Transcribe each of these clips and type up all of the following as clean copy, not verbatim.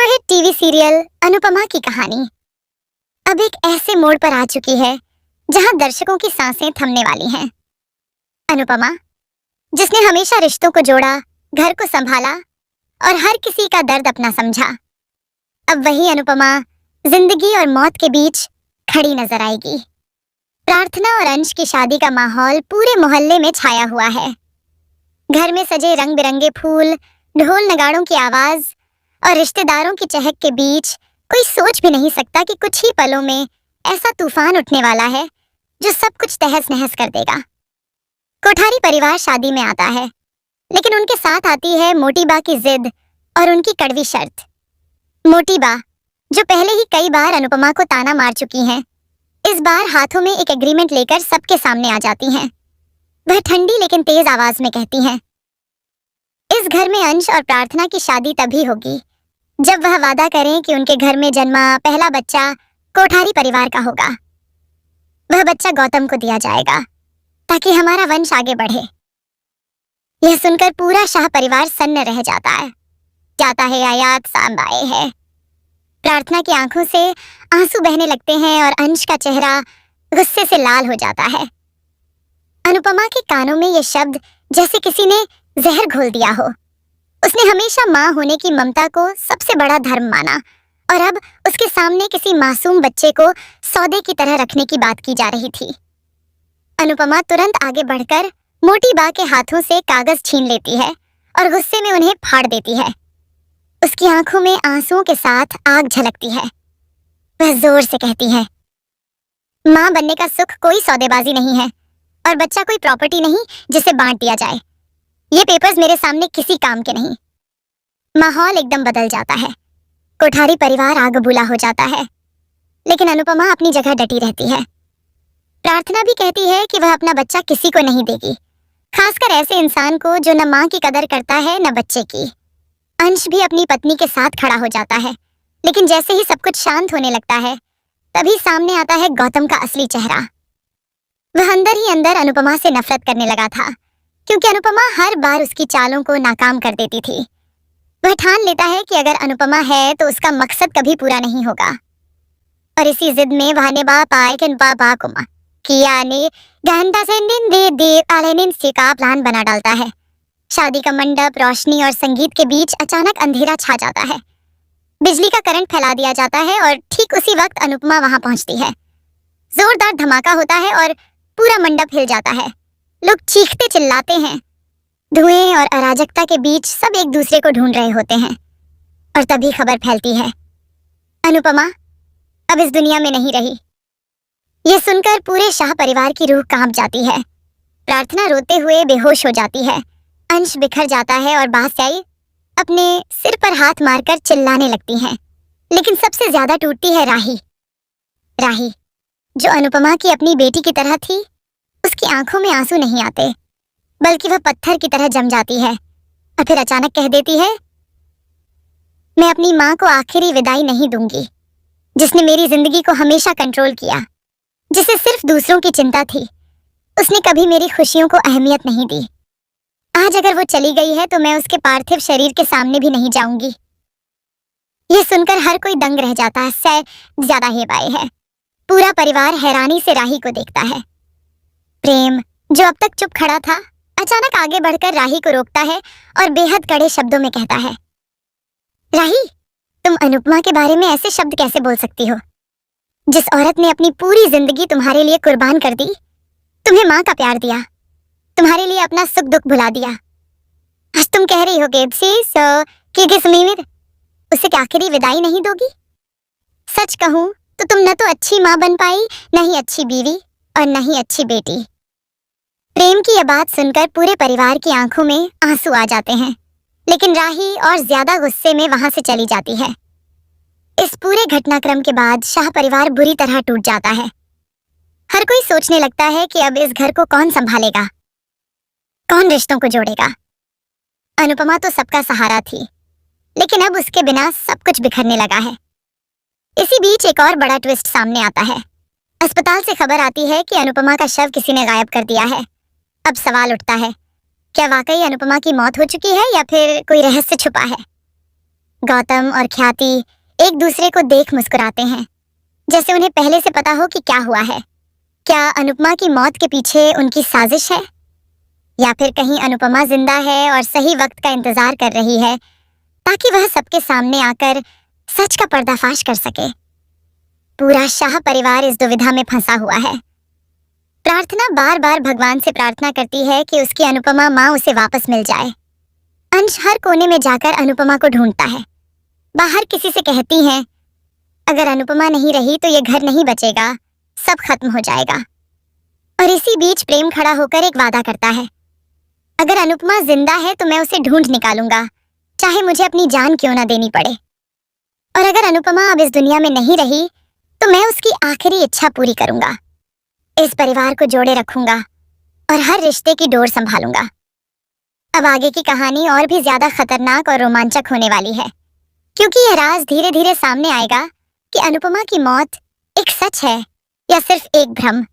Superhit TV serial Anupama की कहानी अब एक ऐसे मोड़ पर आ चुकी है जहां दर्शकों की सांसें थमने वाली हैं। अनुपमा, जिसने हमेशा रिश्तों को जोड़ा, घर को संभाला और हर किसी का दर्द अपना समझा, अब वही अनुपमा जिंदगी और मौत के बीच खड़ी नजर आएगी। प्रार्थना और अंश की शादी का माहौल पूरे मोहल्ले में छाया हुआ है। घर में सजे रंग बिरंगे फूल, ढोल नगाड़ों की आवाज और रिश्तेदारों की चहक के बीच कोई सोच भी नहीं सकता कि कुछ ही पलों में ऐसा तूफान उठने वाला है जो सब कुछ तहस नहस कर देगा। कोठारी परिवार शादी में आता है, लेकिन उनके साथ आती है मोटी बा की जिद और उनकी कड़वी शर्त। मोटी बा, जो पहले ही कई बार अनुपमा को ताना मार चुकी हैं, इस बार हाथों में एक एग्रीमेंट लेकर सबके सामने आ जाती हैं। वह ठंडी लेकिन तेज आवाज में कहती हैं, इस घर में अंश और प्रार्थना की शादी तभी होगी जब वह वादा करें कि उनके घर में जन्मा पहला बच्चा कोठारी परिवार का होगा। वह बच्चा गौतम को दिया जाएगा ताकि हमारा वंश आगे बढ़े। यह सुनकर पूरा शाह परिवार सन्न रह जाता है आयात सांबाए है। प्रार्थना की आंखों से आंसू बहने लगते हैं और अंश का चेहरा गुस्से से लाल हो जाता है। अनुपमा के कानों में ये शब्द जैसे किसी ने जहर घोल दिया हो। उसने हमेशा माँ होने की ममता को सबसे बड़ा धर्म माना और अब उसके सामने किसी मासूम बच्चे को सौदे की तरह रखने की बात की जा रही थी। अनुपमा तुरंत आगे बढ़कर मोटी बा के हाथों से कागज छीन लेती है और गुस्से में उन्हें फाड़ देती है। उसकी आंखों में आंसुओं के साथ आग झलकती है। वह जोर से कहती है, माँ बनने का सुख कोई सौदेबाजी नहीं है और बच्चा कोई प्रॉपर्टी नहीं जिसे बांट दिया जाए। ये पेपर्स मेरे सामने किसी काम के नहीं। माहौल एकदम बदल जाता है। कोठारी परिवार आग बुला हो जाता है, लेकिन अनुपमा अपनी जगह डटी रहती है। प्रार्थना भी कहती है कि वह अपना बच्चा किसी को नहीं देगी, खासकर ऐसे इंसान को जो न माँ की कदर करता है न बच्चे की। अंश भी अपनी पत्नी के साथ खड़ा हो जाता है, लेकिन जैसे ही सब कुछ शांत होने लगता है, तभी सामने आता है गौतम का असली चेहरा। वह अंदर ही अंदर अनुपमा से नफरत करने लगा था, क्योंकि अनुपमा हर बार उसकी चालों को नाकाम कर देती थी। वह ठान लेता है कि अगर अनुपमा है तो उसका मकसद कभी पूरा नहीं होगा, और इसी जिद में वह ने बा पाए कि बा कुमा किया ने गहनता से दिन दे दे आलेनिन से का प्लान बना डालता है। शादी का मंडप, रोशनी और संगीत के बीच अचानक अंधेरा छा जाता है। बिजली का करंट फैला दिया जाता है और ठीक उसी वक्त अनुपमा वहां पहुंचती है। जोरदार धमाका होता है और पूरा मंडप हिल जाता है। लोग चीखते चिल्लाते हैं। धुएं और अराजकता के बीच सब एक दूसरे को ढूंढ रहे होते हैं, और तभी खबर फैलती है, अनुपमा अब इस दुनिया में नहीं रही। यह सुनकर पूरे शाह परिवार की रूह कांप जाती है। प्रार्थना रोते हुए बेहोश हो जाती है। अंश बिखर जाता है और बादशाही अपने सिर पर हाथ मारकर चिल्लाने लगती हैं। लेकिन सबसे ज्यादा टूटती है राही, जो अनुपमा की अपनी बेटी की तरह थी। उसकी आंखों में आंसू नहीं आते, बल्कि वह पत्थर की तरह जम जाती है और फिर अचानक कह देती है, मैं अपनी माँ को आखिरी विदाई नहीं दूंगी, जिसने मेरी जिंदगी को हमेशा कंट्रोल किया, जिसे सिर्फ दूसरों की चिंता थी। उसने कभी मेरी खुशियों को अहमियत नहीं दी। आज अगर वो चली गई है तो मैं उसके पार्थिव शरीर के सामने भी नहीं जाऊंगी। यह सुनकर हर कोई दंग रह जाता है। ज्यादा ही बाए है। पूरा परिवार हैरानी से राही को देखता है। प्रेम, जो अब तक चुप खड़ा था, अचानक आगे बढ़कर राही को रोकता है और बेहद कड़े शब्दों में कहता है, राही, तुम अनुपमा के बारे में ऐसे शब्द कैसे बोल सकती हो, जिस औरत ने अपनी पूरी जिंदगी तुम्हारे लिए कुर्बान कर दी, तुम्हें माँ का प्यार दिया, तुम्हारे लिए अपना सुख दुख भुला दिया। आज तुम कह रही हो कि उसे आखिरी विदाई नहीं दोगी। सच कहूं तो तुम न तो अच्छी माँ बन पाई, न ही अच्छी बीवी और न ही अच्छी बेटी। प्रेम की यह बात सुनकर पूरे परिवार की आंखों में आंसू आ जाते हैं, लेकिन राही और ज्यादा गुस्से में वहां से चली जाती है। इस पूरे घटनाक्रम के बाद शाह परिवार बुरी तरह टूट जाता है। हर कोई सोचने लगता है कि अब इस घर को कौन संभालेगा, कौन रिश्तों को जोड़ेगा। अनुपमा तो सबका सहारा थी, लेकिन अब उसके बिना सब कुछ बिखरने लगा है। इसी बीच एक और बड़ा ट्विस्ट सामने आता है। अस्पताल से खबर आती है कि अनुपमा का शव किसी ने गायब कर दिया है। अब सवाल उठता है, क्या वाकई अनुपमा की मौत हो चुकी है या फिर कोई रहस्य छुपा है? गौतम और ख्याति एक दूसरे को देख मुस्कुराते हैं, जैसे उन्हें पहले से पता हो कि क्या हुआ है। क्या अनुपमा की मौत के पीछे उनकी साजिश है, या फिर कहीं अनुपमा जिंदा है और सही वक्त का इंतजार कर रही है ताकि वह सबके सामने आकर सच का पर्दाफाश कर सके। पूरा शाह परिवार इस दुविधा में फंसा हुआ है। प्रार्थना बार बार भगवान से प्रार्थना करती है कि उसकी अनुपमा माँ उसे वापस मिल जाए। अंश हर कोने में जाकर अनुपमा को ढूंढता है। बाहर किसी से कहती हैं, अगर अनुपमा नहीं रही तो ये घर नहीं बचेगा, सब खत्म हो जाएगा। और इसी बीच प्रेम खड़ा होकर एक वादा करता है, अगर अनुपमा जिंदा है तो मैं उसे ढूंढ निकालूंगा, चाहे मुझे अपनी जान क्यों ना देनी पड़े। और अगर अनुपमा अब इस दुनिया में नहीं रही तो मैं उसकी आखिरी इच्छा पूरी करूंगा। इस परिवार को जोड़े रखूंगा और हर रिश्ते की डोर संभालूंगा। अब आगे की कहानी और भी ज्यादा खतरनाक और रोमांचक होने वाली है, क्योंकि यह राज धीरे धीरे सामने आएगा कि अनुपमा की मौत एक सच है या सिर्फ एक भ्रम।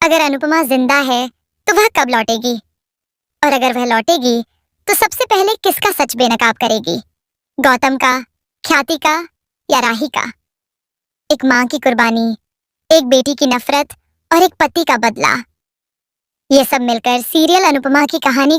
अगर अनुपमा जिंदा है तो वह कब लौटेगी, और अगर वह लौटेगी तो सबसे पहले किसका सच बेनकाब करेगी, गौतम का, ख्याति का या राही का? एक माँ की कुर्बानी, एक बेटी की नफरत और एक पति का बदला, ये सब मिलकर सीरियल अनुपमा की कहानी